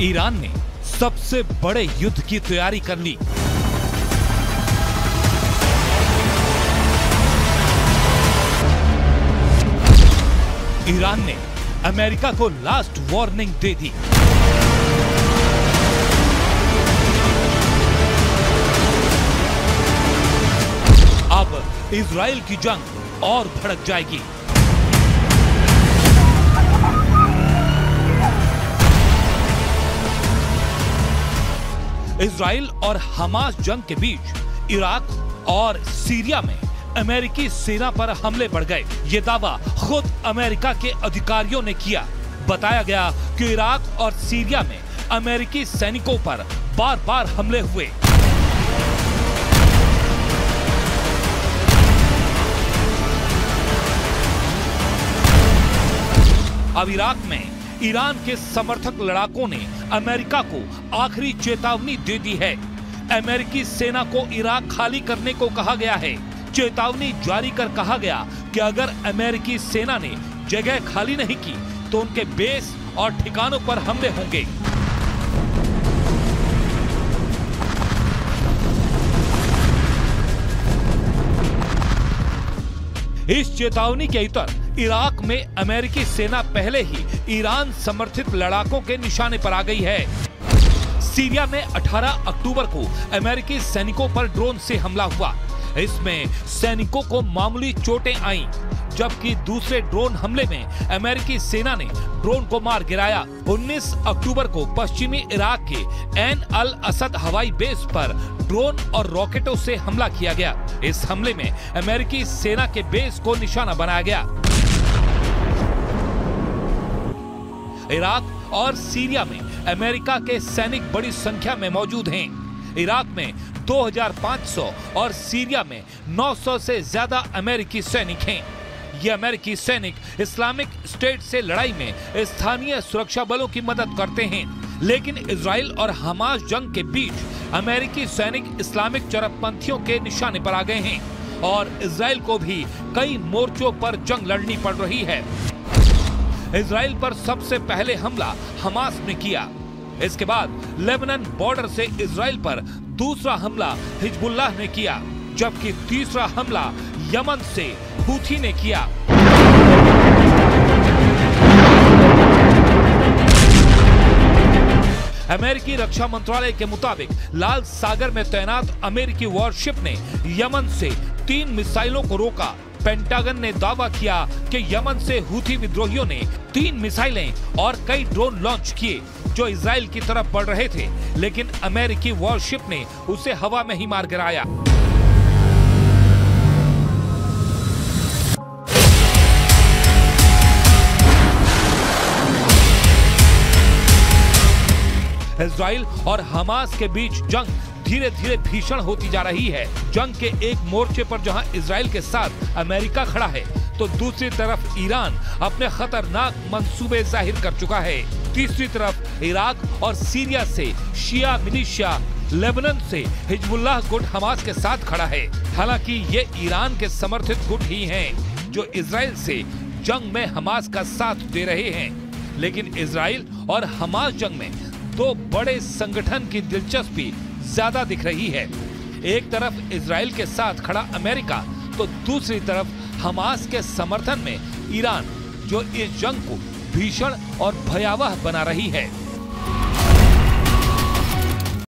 Iran ने सबसे बड़े युद्ध की तैयारी कर ली। ईरान ने अमेरिका को लास्ट वार्निंग दे दी। अब इजराइल की जंग और भड़क जाएगी। इजराइल और हमास जंग के बीच इराक और सीरिया में अमेरिकी सेना पर हमले बढ़ गए। ये दावा खुद अमेरिका के अधिकारियों ने किया। बताया गया कि इराक और सीरिया में अमेरिकी सैनिकों पर बार बार हमले हुए। अब इराक में ईरान के समर्थक लड़ाकों ने अमेरिका को आखिरी चेतावनी दे दी है। अमेरिकी सेना को इराक खाली करने को कहा गया है। चेतावनी जारी कर कहा गया कि अगर अमेरिकी सेना ने जगह खाली नहीं की तो उनके बेस और ठिकानों पर हमले होंगे। इस चेतावनी के इतर इराक में अमेरिकी सेना पहले ही ईरान समर्थित लड़ाकों के निशाने पर आ गई है। सीरिया में 18 अक्टूबर को अमेरिकी सैनिकों पर ड्रोन से हमला हुआ। इसमें सैनिकों को मामूली चोटें आईं, जबकि दूसरे ड्रोन हमले में अमेरिकी सेना ने ड्रोन को मार गिराया। 19 अक्टूबर को पश्चिमी इराक के एन अल असद हवाई बेस पर ड्रोन और रॉकेटों से हमला किया गया। इस हमले में अमेरिकी सेना के बेस को निशाना बनाया गया। इराक और सीरिया में अमेरिका के सैनिक बड़ी संख्या में मौजूद हैं। इराक में 2500 और सीरिया में 900 से ज्यादा अमेरिकी सैनिक हैं। ये अमेरिकी सैनिक इस्लामिक स्टेट से लड़ाई में स्थानीय सुरक्षा बलों की मदद करते हैं। लेकिन इजराइल और हमास जंग के बीच अमेरिकी सैनिक इस्लामिक चरमपंथियों के निशाने पर आ गए हैं और इजराइल को भी कई मोर्चों पर जंग लड़नी पड़ रही है। इजराइल पर सबसे पहले हमला हमास ने किया। इसके बाद लेबनान बॉर्डर से इजराइल पर दूसरा हमला हिजबुल्लाह ने किया, जबकि तीसरा हमला यमन से हूथी ने किया। अमेरिकी रक्षा मंत्रालय के मुताबिक लाल सागर में तैनात अमेरिकी वॉरशिप ने यमन से 3 मिसाइलों को रोका। पेंटागन ने दावा किया कि यमन से हूथी विद्रोहियों ने 3 मिसाइलें और कई ड्रोन लॉन्च किए जो इजराइल की तरफ बढ़ रहे थे, लेकिन अमेरिकी वॉरशिप ने उसे हवा में ही मार गिराया। इजराइल और हमास के बीच जंग धीरे धीरे भीषण होती जा रही है। जंग के एक मोर्चे पर जहां इजराइल के साथ अमेरिका खड़ा है, तो दूसरी तरफ ईरान अपने खतरनाक मंसूबे जाहिर कर चुका है। तीसरी तरफ इराक और सीरिया से शिया मिलिशिया, लेबनान से हिजबुल्लाह गुट हमास के साथ खड़ा है। हालांकि ये ईरान के समर्थित गुट ही हैं जो इजराइल से जंग में हमास का साथ दे रहे हैं। लेकिन इजराइल और हमास जंग में 2 बड़े संगठन की दिलचस्पी ज्यादा दिख रही है। एक तरफ इजराइल के साथ खड़ा अमेरिका, तो दूसरी तरफ हमास के समर्थन में ईरान, जो इस जंग को भीषण और भयावह बना रही है।